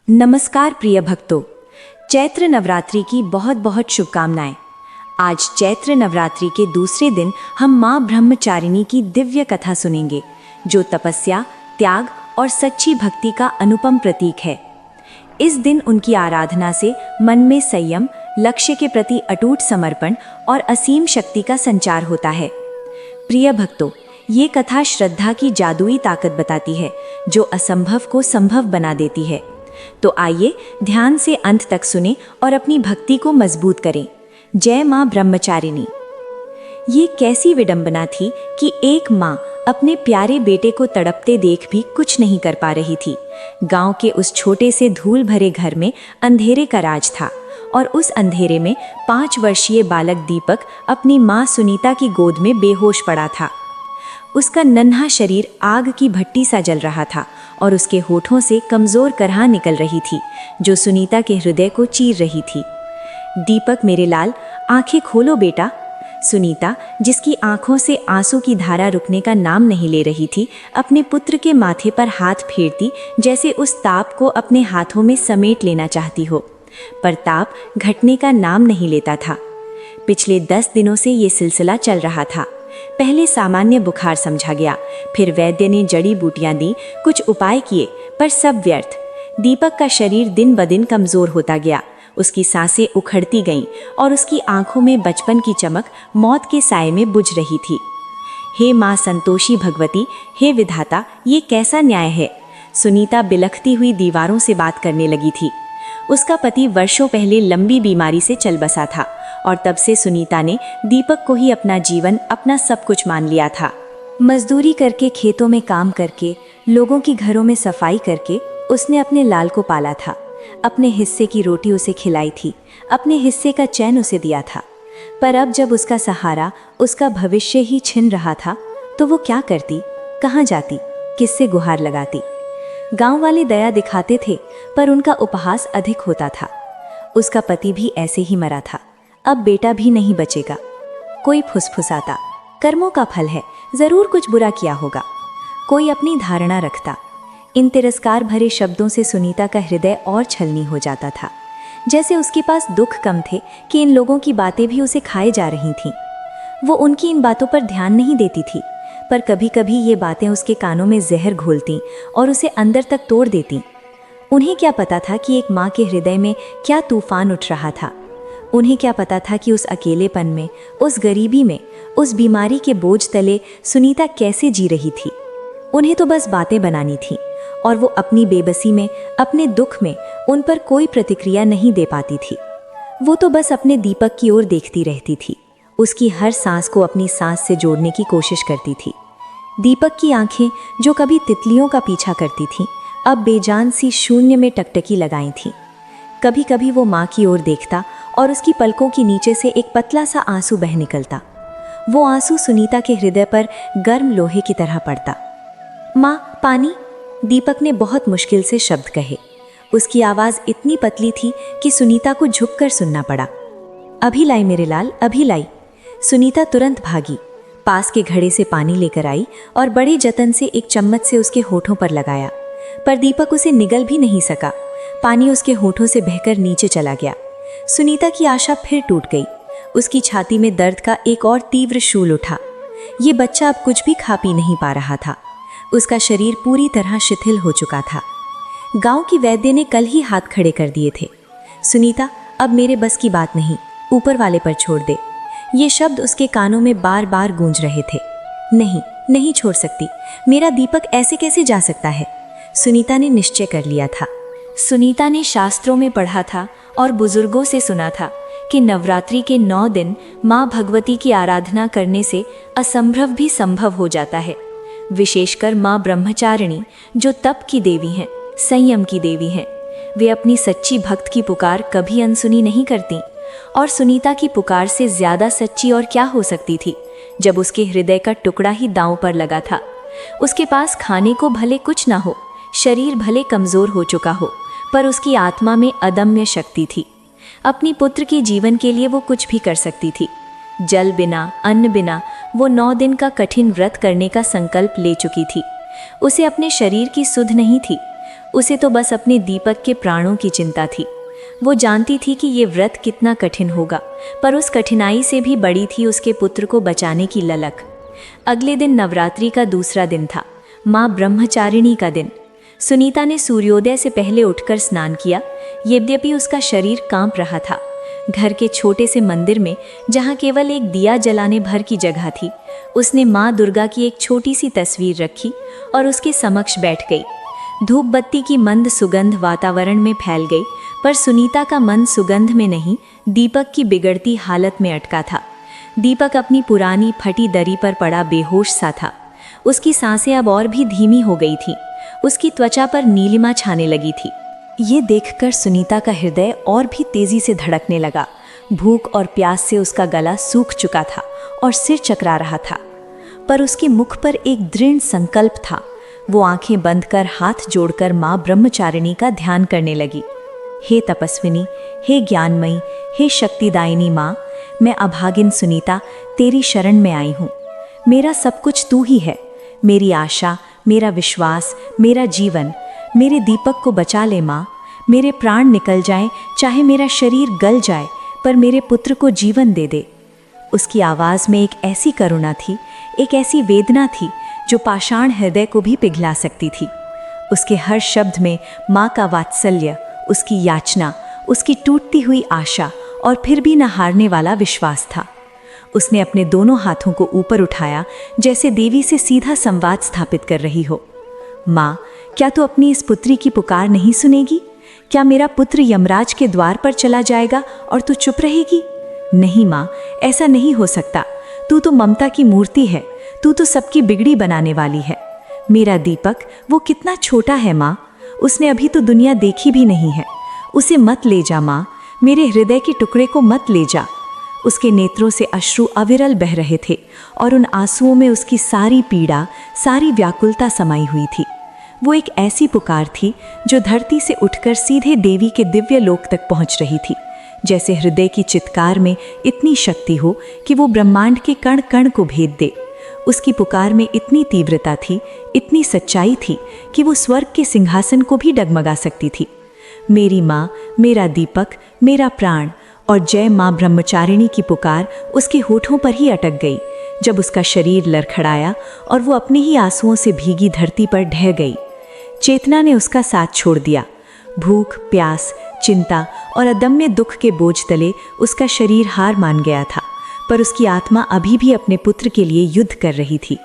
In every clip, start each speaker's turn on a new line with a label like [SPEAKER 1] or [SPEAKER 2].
[SPEAKER 1] नमस्कार प्रिय भक्तों, चैत्र नवरात्रि की बहुत बहुत शुभकामनाएं। आज चैत्र नवरात्रि के दूसरे दिन हम माँ ब्रह्मचारिणी की दिव्य कथा सुनेंगे, जो तपस्या, त्याग और सच्ची भक्ति का अनुपम प्रतीक है। इस दिन उनकी आराधना से मन में संयम, लक्ष्य के प्रति अटूट समर्पण और असीम शक्ति का संचार होता है। प्रिय भक्तों, ये कथा श्रद्धा की जादुई ताकत बताती है, जो असंभव को संभव बना देती है। तो आइए ध्यान से अंत तक सुने और अपनी भक्ति को मजबूत करें। जय मां ब्रह्मचारिणी। ये कैसी विडंबना थी कि एक मां अपने प्यारे बेटे को तड़पते देख भी कुछ नहीं कर पा रही थी। गांव के उस छोटे से धूल भरे घर में अंधेरे का राज था और उस अंधेरे में 5 वर्षीय बालक दीपक अपनी मां सुनीता की गोद में बेहोश पड़ा था। उसका नन्हा शरीर आग की भट्टी सा जल रहा था और उसके होठों से कमजोर करहा निकल रही थी, जो सुनीता के हृदय को चीर रही थी। दीपक मेरे लाल, आंखें खोलो बेटा। सुनीता, जिसकी आंखों से आंसू की धारा रुकने का नाम नहीं ले रही थी, अपने पुत्र के माथे पर हाथ फेरती, जैसे उस ताप को अपने हाथों में समेट लेना चाहती हो। पर ताप घटने का नाम नहीं लेता था। पिछले 10 दिनों से ये सिलसिला चल रहा था। पहले सामान्य बुखार समझा गया, फिर वैद्य ने जड़ी बूटियां दी, कुछ उपाय किए, पर सब व्यर्थ। दीपक का शरीर दिन ब दिन कमजोर होता गया, उसकी सांसें उखड़ती गईं और उसकी आंखों में बचपन की चमक मौत के साए में बुझ रही थी। हे माँ संतोषी भगवती, हे विधाता, ये कैसा न्याय है। सुनीता बिलखती हुई दीवारों से बात करने लगी थी। उसका पति वर्षों पहले लंबी बीमारी से चल बसा था और तब से सुनीता ने दीपक को ही अपना जीवन, अपना सब कुछ मान लिया था। मजदूरी करके, खेतों में काम करके, लोगों की घरों में सफाई करके उसने अपने लाल को पाला था। अपने हिस्से की रोटी उसे खिलाई थी, अपने हिस्से का चैन उसे दिया था। पर अब जब उसका सहारा, उसका भविष्य ही छिन रहा था, तो वो क्या करती, कहाँ जाती, किससे गुहार लगाती। गांव वाले दया दिखाते थे, पर उनका उपहास अधिक होता था। उसका पति भी ऐसे ही मरा था, अब बेटा भी नहीं बचेगा। कोई फुसफुसाता, कर्मों का फल है, जरूर कुछ बुरा किया होगा। कोई अपनी धारणा रखता। इन तिरस्कार भरे शब्दों से सुनीता का हृदय और छलनी हो जाता था, जैसे उसके पास दुख कम थे कि इन लोगों की बातें भी उसे खाए जा रही थीं। वो उनकी इन बातों पर ध्यान नहीं देती थी, पर कभी कभी ये बातें उसके कानों में जहर घोलती और उसे अंदर तक तोड़ देती। उन्हें क्या पता था कि एक माँ के हृदय में क्या तूफान उठ रहा था। उन्हें क्या पता था कि उस अकेलेपन में, उस गरीबी में, उस बीमारी के बोझ तले सुनीता कैसे जी रही थी। उन्हें तो बस बातें बनानी थी और वो अपनी बेबसी में, अपने दुख में उन पर कोई प्रतिक्रिया नहीं दे पाती थी। वो तो बस अपने दीपक की ओर देखती रहती थी, उसकी हर सांस को अपनी सांस से जोड़ने की कोशिश करती थी। दीपक की आंखें, जो कभी तितलियों का पीछा करती थीं, अब बेजान सी शून्य में टकटकी लगाई थीं। कभी कभी वो माँ की ओर देखता और उसकी पलकों के नीचे से एक पतला सा आंसू बह निकलता। वो आंसू सुनीता के हृदय पर गर्म लोहे की तरह पड़ता। माँ, पानी। दीपक ने बहुत मुश्किल से शब्द कहे। उसकी आवाज़ इतनी पतली थी कि सुनीता को झुककर सुनना पड़ा। अभी लाई मेरे लाल, अभी लाई। सुनीता तुरंत भागी, पास के घड़े से पानी लेकर आई और बड़े जतन से एक चम्मच से उसके होठों पर लगाया, पर दीपक उसे निगल भी नहीं सका। पानी उसके होठों से बहकर नीचे चला गया। सुनीता की आशा फिर टूट गई। उसकी छाती में दर्द का एक और तीव्र शूल उठा। ये बच्चा अब कुछ भी खा पी नहीं पा रहा था। उसका शरीर पूरी तरह शिथिल हो चुका था। गांव की वैद्य ने कल ही हाथ खड़े कर दिए थे। सुनीता, अब मेरे बस की बात नहीं, ऊपर वाले पर छोड़ दे। ये शब्द उसके कानों में बार बार गूंज रहे थे। नहीं, नहीं छोड़ सकती। मेरा दीपक ऐसे कैसे जा सकता है। सुनीता ने निश्चय कर लिया था। सुनीता ने शास्त्रों में पढ़ा था और बुजुर्गों से सुना था कि नवरात्रि के 9 दिन माँ भगवती की आराधना करने से असंभव भी संभव हो जाता है। विशेषकर माँ ब्रह्मचारिणी, जो तप की देवी हैं, संयम की देवी हैं, वे अपनी सच्ची भक्त की पुकार कभी अनसुनी नहीं करती। और सुनीता की पुकार से ज्यादा सच्ची और क्या हो सकती थी, जब उसके हृदय का टुकड़ा ही दांव पर लगा था। उसके पास खाने को भले कुछ ना हो, शरीर भले कमजोर हो चुका हो, पर उसकी आत्मा में अदम्य शक्ति थी। अपनी पुत्र के जीवन के लिए वो कुछ भी कर सकती थी। जल बिना, अन्न बिना वो 9 दिन का कठिन व्रत करने का संकल्प ले चुकी थी। उसे अपने शरीर की सुध नहीं थी, उसे तो बस अपने दीपक के प्राणों की चिंता थी। वो जानती थी कि ये व्रत कितना कठिन होगा, पर उस कठिनाई से भी बड़ी थी उसके पुत्र को बचाने की ललक। अगले दिन नवरात्रि का दूसरा दिन था, माँ ब्रह्मचारिणी का दिन। सुनीता ने सूर्योदय से पहले उठकर स्नान किया। यद्यपि उसका शरीर कांप रहा था। घर के छोटे से मंदिर में, जहाँ केवल एक दिया जलाने भर की जगह थी, उसने माँ दुर्गा की एक छोटी सी तस्वीर रखी और उसके समक्ष बैठ गई। धूप बत्ती की मंद सुगंध वातावरण में फैल गई, पर सुनीता का मन सुगंध में नहीं, दीपक की बिगड़ती हालत में अटका था। दीपक अपनी पुरानी फटी दरी पर पड़ा बेहोश सा था। उसकी सांसें अब और भी धीमी हो गई थी। उसकी त्वचा पर नीलिमा छाने लगी थी। ये देखकर सुनीता का हृदय और भी तेजी से धड़कने लगा। भूख और प्यास से उसका गला सूख चुका था और सिर चकरा रहा था, पर उसके मुख पर एक दृढ़ संकल्प था। वो आंखें बंद कर हाथ जोड़कर माँ ब्रह्मचारिणी का ध्यान करने लगी। हे तपस्विनी, हे ज्ञानमयी, हे शक्तिदायिनी माँ, मैं अभागिन सुनीता तेरी शरण में आई हूँ। मेरा सब कुछ तू ही है। मेरी आशा, मेरा विश्वास, मेरा जीवन। मेरे दीपक को बचा ले माँ। मेरे प्राण निकल जाएं, चाहे मेरा शरीर गल जाए, पर मेरे पुत्र को जीवन दे दे। उसकी आवाज़ में एक ऐसी करुणा थी, एक ऐसी वेदना थी जो पाषाण हृदय को भी पिघला सकती थी। उसके हर शब्द में माँ का वात्सल्य, उसकी याचना, उसकी टूटती हुई आशा और फिर भी न हारने वाला विश्वास था। उसने अपने दोनों हाथों को ऊपर उठाया, जैसे देवी से सीधा संवाद स्थापित कर रही हो। माँ, क्या तू अपनी इस पुत्री की पुकार नहीं सुनेगी? क्या मेरा पुत्र यमराज के द्वार पर चला जाएगा और तू चुप रहेगी? नहीं माँ, ऐसा नहीं हो सकता। तू तो ममता की मूर्ति है। तू तो सबकी बिगड़ी बनाने वाली है। मेरा दीपक, वो कितना छोटा है माँ। उसने अभी तो दुनिया देखी भी नहीं है। उसे मत ले जा माँ, मेरे हृदय के टुकड़े को मत ले जा। उसके नेत्रों से अश्रु अविरल बह रहे थे और उन आंसुओं में उसकी सारी पीड़ा, सारी व्याकुलता समाई हुई थी। वो एक ऐसी पुकार थी जो धरती से उठकर सीधे देवी के दिव्य लोक तक पहुंच रही थी। जैसे हृदय की चित्कार में इतनी शक्ति हो कि वो ब्रह्मांड के कण कण को भेद दे। उसकी पुकार में इतनी तीव्रता थी, इतनी सच्चाई थी कि वो स्वर्ग के सिंहासन को भी डगमगा सकती थी। मेरी माँ, मेरा दीपक, मेरा प्राण और जय माँ ब्रह्मचारिणी की पुकार उसके होठों पर ही अटक गई, जब उसका शरीर लड़खड़ाया और वो अपने ही आंसुओं से भीगी धरती पर ढह गई। चेतना ने उसका साथ छोड़ दिया। भूख, प्यास, चिंता और अदम्य दुख के बोझ तले उसका शरीर हार मान गया था, पर उसकी आत्मा अभी भी अपने पुत्र के लिए युद्ध कर रही थी।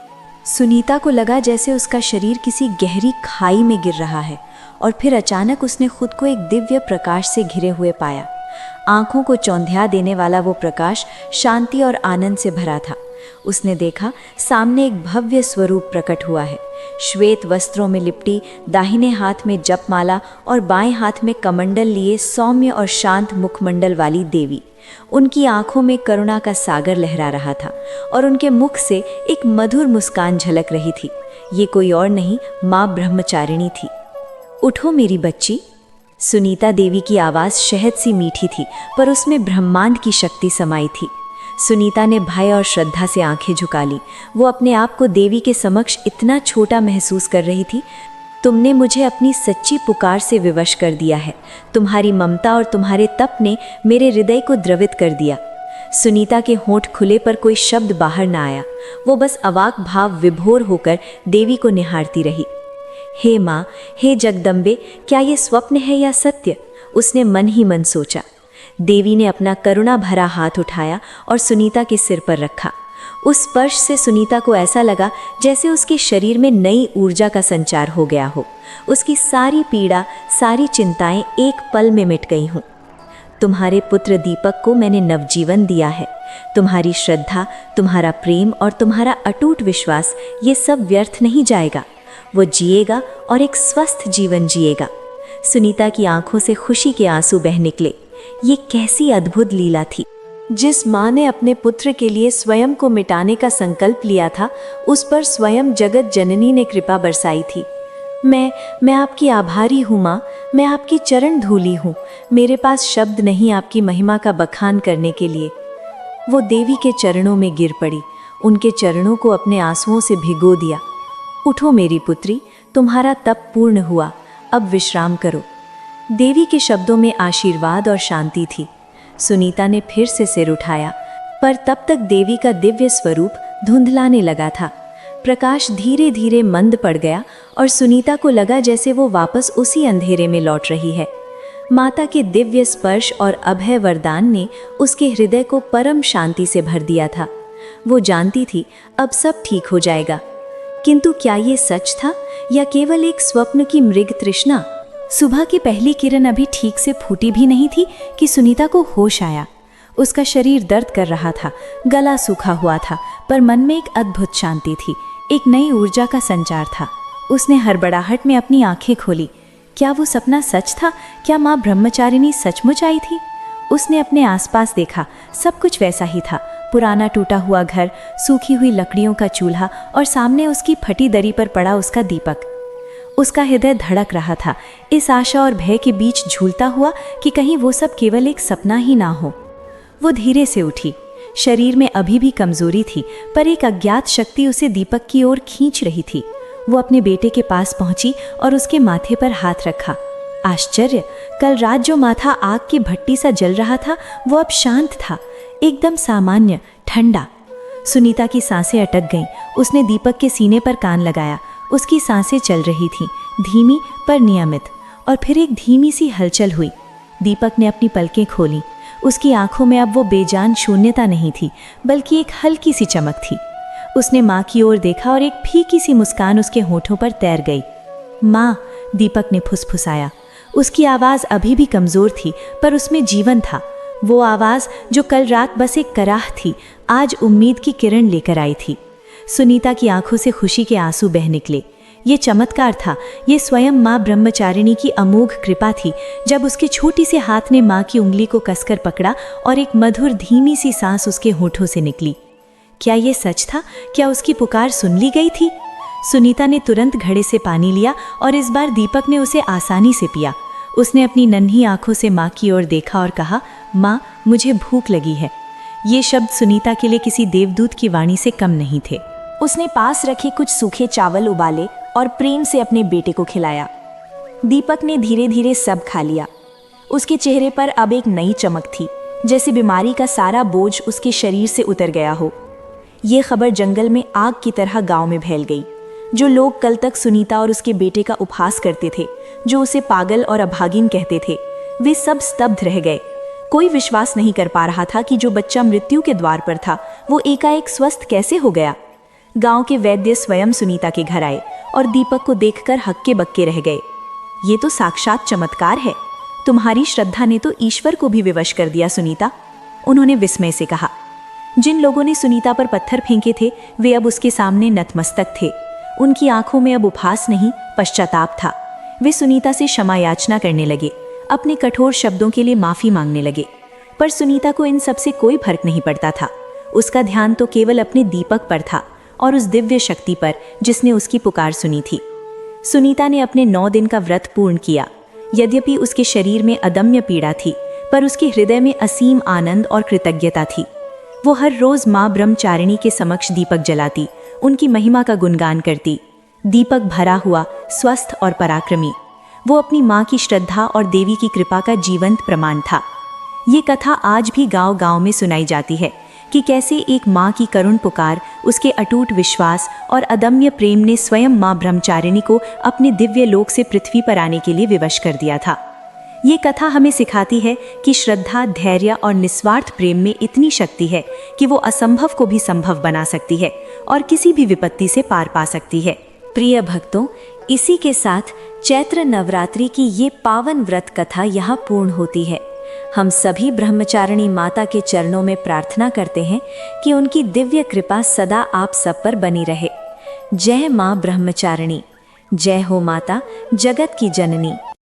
[SPEAKER 1] सुनीता को लगा जैसे उसका शरीर किसी गहरी खाई में गिर रहा है, और फिर अचानक उसने खुद को एक दिव्य प्रकाश से घिरे हुए पाया। आंखों को चौंधिया देने वाला वो प्रकाश शांति और आनंद से भरा था। उसने देखा, सामने एक भव्य स्वरूप प्रकट हुआ है। श्वेत वस्त्रों में लिपटी, दाहिने हाथ में जपमाला और बाएं हाथ में कमंडल लिए सौम्य और शांत मुखमंडल वाली देवी। उनकी आंखों में करुणा का सागर लहरा रहा था और उनके मुख से एक मधुर मुस्कान झलक रही थी। ये कोई और नहीं, माँ ब्रह्मचारिणी थी। उठो मेरी बच्ची। सुनीता देवी की आवाज़ शहद सी मीठी थी, पर उसमें ब्रह्मांड की शक्ति समाई थी। सुनीता ने भय और श्रद्धा से आंखें झुका ली। वो अपने आप को देवी के समक्ष इतना छोटा महसूस कर रही थी। तुमने मुझे अपनी सच्ची पुकार से विवश कर दिया है। तुम्हारी ममता और तुम्हारे तप ने मेरे हृदय को द्रवित कर दिया। सुनीता के होंठ खुले पर कोई शब्द बाहर न आया। वो बस अवाक भाव विभोर होकर देवी को निहारती रही। हे माँ, हे जगदम्बे, क्या ये स्वप्न है या सत्य? उसने मन ही मन सोचा। देवी ने अपना करुणा भरा हाथ उठाया और सुनीता के सिर पर रखा। उस स्पर्श से सुनीता को ऐसा लगा जैसे उसके शरीर में नई ऊर्जा का संचार हो गया हो। उसकी सारी पीड़ा, सारी चिंताएं एक पल में मिट गई हों। तुम्हारे पुत्र दीपक को मैंने नवजीवन दिया है। तुम्हारी श्रद्धा, तुम्हारा प्रेम और तुम्हारा अटूट विश्वास, ये सब व्यर्थ नहीं जाएगा। वो जिएगा और एक स्वस्थ जीवन जिएगा। सुनीता की आंखों से खुशी के आंसू बह निकले। ये कैसी अद्भुत लीला थी। जिस माँ ने अपने पुत्र के लिए स्वयं को मिटाने का संकल्प लिया था, उस पर स्वयं जगत जननी ने कृपा बरसाई थी। मैं आपकी आभारी हूँ माँ, मैं आपकी चरण धूली हूँ। मेरे पास शब्द नहीं आपकी महिमा का बखान करने के लिए। वो देवी के चरणों में गिर पड़ी, उनके चरणों को अपने आंसुओं से भिगो दिया। उठो मेरी पुत्री, तुम्हारा तप पूर्ण हुआ। अब विश्राम करो। देवी के शब्दों में आशीर्वाद और शांति थी। सुनीता ने फिर से सिर उठाया, पर तब तक देवी का दिव्य स्वरूप धुंधलाने लगा था। प्रकाश धीरे धीरे मंद पड़ गया और सुनीता को लगा जैसे वो वापस उसी अंधेरे में लौट रही है। माता के दिव्य स्पर्श और अभय वरदान ने उसके हृदय को परम शांति से भर दिया था। वो जानती थी अब सब ठीक हो जाएगा। किंतु क्या ये सच था या केवल एक स्वप्न की मृग तृष्णा? सुबह की पहली किरण अभी ठीक से फूटी भी नहीं थी कि सुनीता को होश आया। उसका शरीर दर्द कर रहा था, गला सूखा हुआ था, पर मन में एक अद्भुत शांति थी, एक नई ऊर्जा का संचार था। उसने हड़बड़ाहट में अपनी आंखें खोली। क्या वो सपना सच था? क्या माँ ब्रह्मचारिणी सचमुच आई थी? उसने अपने आसपास देखा, सब कुछ वैसा ही था। पुराना टूटा हुआ घर, सूखी हुई लकड़ियों का चूल्हा और सामने उसकी फटी दरी पर पड़ा उसका दीपक। उसका हृदय धड़क रहा था, इस आशा और भय के बीच झूलता हुआ कि कहीं वो सब केवल एक सपना ही ना हो। वो धीरे से उठी। शरीर में अभी भी कमजोरी थी, पर एक अज्ञात शक्ति उसे दीपक की ओर खींच रही थी। वो अपने बेटे के पास पहुंची और उसके माथे पर हाथ रखा। आश्चर्य! कल रात जो माथा आग की भट्टी सा जल रहा था, वो अब शांत था, एकदम सामान्य, ठंडा। सुनीता की सांसें अटक गईं। उसने दीपक के सीने पर कान लगाया। उसकी सांसें चल रही थीं, धीमी पर नियमित। और फिर एक धीमी सी हलचल हुई। दीपक ने अपनी पलकें खोलीं। उसकी आंखों में अब वो बेजान शून्यता नहीं थी, बल्कि एक हल्की सी चमक थी। उसने माँ की ओर देखा और एक फीकी सी मुस्कान उसके होठों पर तैर गई। माँ, दीपक ने फुसफुसाया। उसकी आवाज़ अभी भी कमज़ोर थी, पर उसमें जीवन था। वो आवाज़ जो कल रात बस एक कराह थी, आज उम्मीद की किरण लेकर आई थी। सुनीता की आंखों से खुशी के आंसू बह निकले। ये चमत्कार था, ये स्वयं माँ ब्रह्मचारिणी की अमोघ कृपा थी, जब उसके छोटी से हाथ ने माँ की उंगली को कसकर पकड़ा और एक मधुर धीमी सी सांस उसके होठों से निकली। क्या ये सच था? क्या उसकी पुकार सुन ली गई थी? सुनीता ने तुरंत घड़े से पानी लिया और इस बार दीपक ने उसे आसानी से पिया। उसने अपनी नन्ही आंखों से माँ की ओर देखा और कहा, माँ, मुझे भूख लगी है। ये शब्द सुनीता के लिए किसी देवदूत की वाणी से कम नहीं थे। उसने पास रखे कुछ सूखे चावल उबाले और प्रेम से अपने बेटे को खिलाया। दीपक ने धीरे धीरे सब खा लिया। उसके चेहरे पर अब एक नई चमक थी, जैसे बीमारी का सारा बोझ उसके शरीर से उतर गया हो। ये खबर जंगल में आग की तरह गांव में फैल गई। जो लोग कल तक सुनीता और उसके बेटे का उपहास करते थे, जो उसे पागल और अभागिन कहते थे, वे सब स्तब्ध रह गए। कोई विश्वास नहीं कर पा रहा था कि जो बच्चा मृत्यु के द्वार पर था, वो एकाएक स्वस्थ कैसे हो गया। गांव के वैद्य स्वयं सुनीता के घर आए और दीपक को देखकर हक्के बक्के रह गए। ये तो साक्षात चमत्कार है। तुम्हारी श्रद्धा ने तो ईश्वर को भी विवश कर दिया सुनीता, उन्होंने विस्मय से कहा। जिन लोगों ने सुनीता पर पत्थर फेंके थे, वे अब उसके सामने नतमस्तक थे। उनकी आंखों में अब उपहास नहीं, पश्चाताप था। वे सुनीता से क्षमा याचना करने लगे, अपने कठोर शब्दों के लिए माफी मांगने लगे। पर सुनीता को इन सब से कोई फर्क नहीं पड़ता था। उसका ध्यान तो केवल अपने दीपक पर था और उस दिव्य शक्ति पर जिसने उसकी पुकार सुनी थी। सुनीता ने अपने 9 दिन का व्रत पूर्ण किया। यद्यपि उसके शरीर में अदम्य पीड़ा थी, पर उसके हृदय में असीम आनंद और कृतज्ञता थी। वो हर रोज माँ ब्रह्मचारिणी के समक्ष दीपक जलाती, उनकी महिमा का गुणगान करती। दीपक भरा हुआ, स्वस्थ और पराक्रमी, वो अपनी माँ की श्रद्धा और देवी की कृपा का जीवंत प्रमाण था। ये कथा आज भी गांव-गांव में सुनाई जाती है कि कैसे एक माँ की करुण पुकार, उसके अटूट विश्वास और अदम्य प्रेम ने स्वयं माँ ब्रह्मचारिणी को अपने दिव्य लोक से पृथ्वी पर आने के लिए विवश कर दिया था। ये कथा हमें सिखाती है कि श्रद्धा, धैर्य और निस्वार्थ प्रेम में इतनी शक्ति है कि वो असंभव को भी संभव बना सकती है और किसी भी विपत्ति से पार पा सकती है। प्रिय भक्तों, इसी के साथ चैत्र नवरात्रि की ये पावन व्रत कथा यहाँ पूर्ण होती है। हम सभी ब्रह्मचारिणी माता के चरणों में प्रार्थना करते हैं कि उनकी दिव्य कृपा सदा आप सब पर बनी रहे। जय माँ ब्रह्मचारिणी, जय हो माता जगत की जननी।